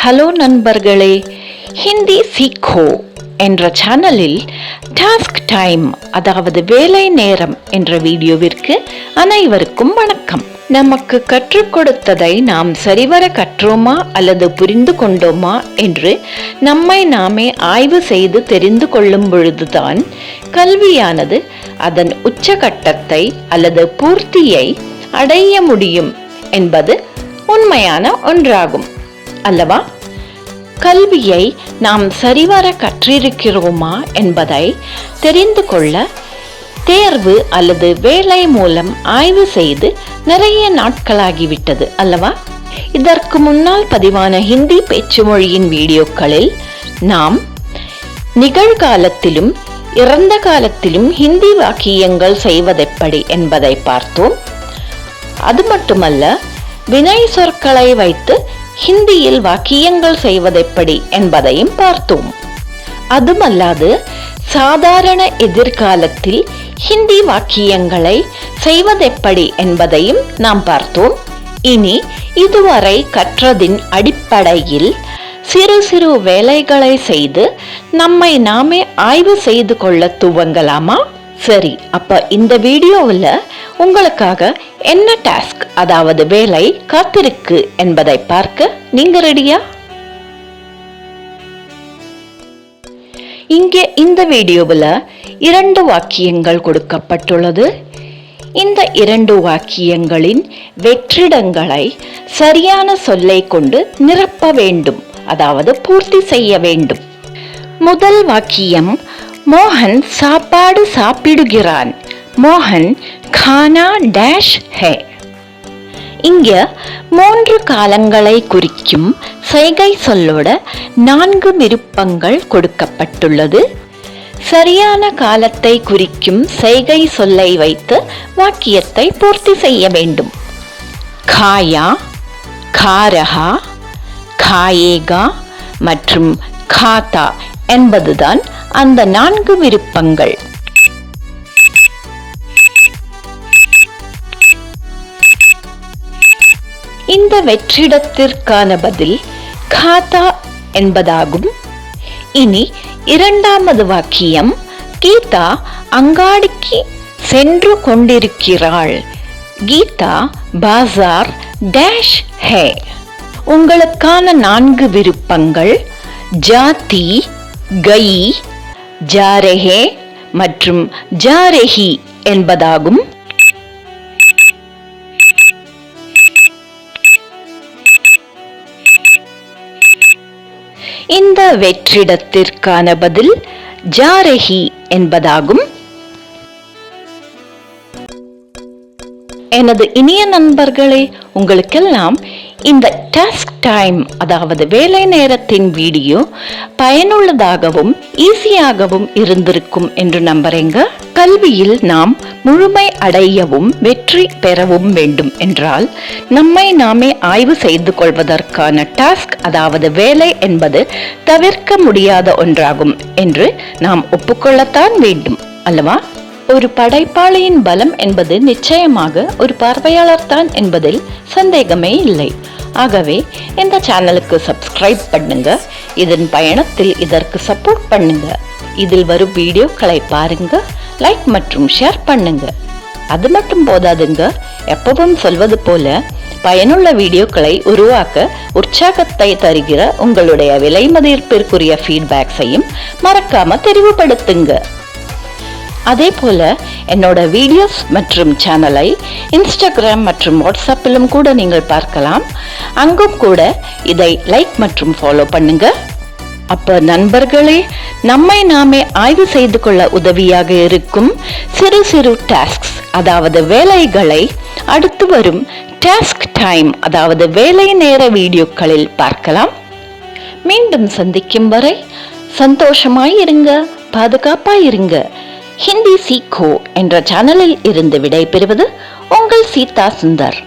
Hello நண்பர்களே, ஹிந்தி சீக்கோ என்ற சேனலில் டாஸ்க் டைம் அதாவது வேலை நேரம் என்ற வீடியோவிற்கு அனைவருக்கும் வணக்கம். நமக்கு கற்றுக் கொடுத்ததை நாம் சரிவர கற்றோமா அல்லது புரிந்து கொண்டோமா என்று நம்மை நாமே ஆய்வு செய்து தெரிந்து கொள்ளும் பொழுதுதான் கல்வியானது அதன் உச்சகட்டத்தை அல்லது பூர்த்தியை அடைய முடியும் என்பது உண்மையான ஒன்றாகும் அல்லவா? கல்வியை நாம் சரிவர கற்றிருக்கிறோமா என்பதை தெரிந்து கொள்ள தேர்வு அல்லது வேலை மூலம் ஆய்வு செய்து நிறைய நாட்களாகிவிட்டது அல்லவா? இதற்கு முன்னால் பதிவான ஹிந்தி பேச்சு மொழியின் வீடியோக்களில் நாம் நிகழ்காலத்திலும் இறந்த காலத்திலும் ஹிந்தி வாக்கியங்கள் செய்வதெப்படி என்பதை பார்த்தோம். அது மட்டுமல்ல, வினை சொற்களை வைத்து ஹிந்தியில் வாக்கியங்கள் செய்வதெப்படி என்பதையும் பார்த்தோம். அதுமல்லாது சாதாரண எதிர்காலத்தில் ஹிந்தி வாக்கியங்களை செய்வதெப்படி என்பதையும் நாம் பார்த்தோம். இனி இதுவரை கற்றதின் அடிப்படையில் சிறு சிறு வேலைகளை செய்து நம்மை நாமே ஆய்வு செய்து கொள்ள துவங்கலாமா? சரி, அப்ப இந்த வீடியோவில் உங்களுக்காக என்ன டாஸ்க் அதாவது வேலை காத்திருக்கு என்பதை பார்க்க நீங்க ரெடியா? இங்கே இந்த வீடியோவில் 2 வாக்கியங்கள் கொடுக்கப்பட்டுள்ளது. இந்த 2 வாக்கியங்களின் வெற்றிடங்களை சரியான சொல்லை கொண்டு நிரப்ப வேண்டும், அதாவது பூர்த்தி செய்ய வேண்டும். முதல் வாக்கியம், மோகன் சாப்பாடு சாப்பிடுகிறான். மோகன் खाना डैश है. இங்க 3 காலங்களை குறிக்கும் செய்கை சொல்லோட 4 விருப்பங்கள் கொடுக்கப்பட்டுள்ளது. சரியான காலத்தை குறிக்கும் செய்கை சொல்லை வைத்து வாக்கியத்தை பூர்த்தி செய்ய வேண்டும். खाया, खा रहा, खाएगा மற்றும் खाता என்பதுதான் அந்த 4 விருப்பங்கள். இந்த வெற்றிடத்திற்கான பதில் காத்தா என்பதாகும். இனி இரண்டாவது வாக்கியம், கீதா அங்காடிக்கு சென்று கொண்டிருக்கிறாள். கீதா பாசார் டேஷ் ஹே. உங்களுக்கான 4 விருப்பங்கள் ஜாதி, கை, ஜாரஹே மற்றும் ஜாரஹி என்பதாகும். இந்த வெற்றிடத்திற்கான பதில் ஜாரஹி என்பதாகும். எனது இனிய நண்பர்களே, உங்களுக்கெல்லாம் இந்த டாஸ்க் டைம் அதாவது வேலை நேரத்தின் வீடியோ பயனுள்ளதாகவும் ஈஸியாகவும் இருந்திருக்கும் என்று நம்புறேங்க. கல்வியில் நாம் முழுமை அடையவும் வெற்றி பெறவும் வேண்டும் என்றால் நம்மை நாமே ஆய்வு செய்து கொள்வதற்கான டாஸ்க் அதாவது வேலை என்பது தவிர்க்க முடியாத ஒன்றாகும் என்று நாம் ஒப்புக்கொள்ளத்தான் வேண்டும் அல்லவா? ஒரு படைப்பாளியின் பலம் என்பது நிச்சயமாக ஒரு பார்வையாளர் தான் என்பதில் சந்தேகமே இல்லை. ஆகவே இந்த சேனலுக்கு சப்ஸ்கிரைப் பண்ணுங்க. இதன் பயணத்தில் இதற்கு சப்போர்ட் பண்ணுங்க. இதில் வரும் வீடியோக்களை பாருங்க, லைக் மற்றும் ஷேர் பண்ணுங்க. அது மட்டும் போதாதுங்க, எப்பவும் சொல்வது போல பயனுள்ள வீடியோக்களை உருவாக்க உற்சாகத்தை தருகிற உங்களுடைய விலை மதிப்பிற்குரிய ஃபீட்பேக்ஸையும் மறக்காம தெரிவுபடுத்துங்க. அதே போல என்னோட வீடியோஸ் மற்றும் சேனலை இன்ஸ்டாகிராம் மற்றும் வாட்ஸ்அப்பிலும் கூட நீங்கள் பார்க்கலாம். அங்கும் கூட இதை லைக் மற்றும் ஃபாலோ பண்ணுங்க. அப்ப நண்பர்களே, நம்மை நாமே ஆய்வு செய்து கொள்ள உதவியாக இருக்கும் சிறு சிறு டாஸ்க்ஸ் அதாவது வேலைகளை அடுத்து வரும் டாஸ்க் டைம் அதாவது வேலை நேர வீடியோக்களில் பார்க்கலாம். மீண்டும் சந்திக்கும் வரை சந்தோஷமாய் இருங்க, பாதுகாப்பாய் இருங்க. ஹிந்தி சீக்கோ என்ற சேனலில் இருந்து விடை பெறுவது உங்கள் சீதா சுந்தர்.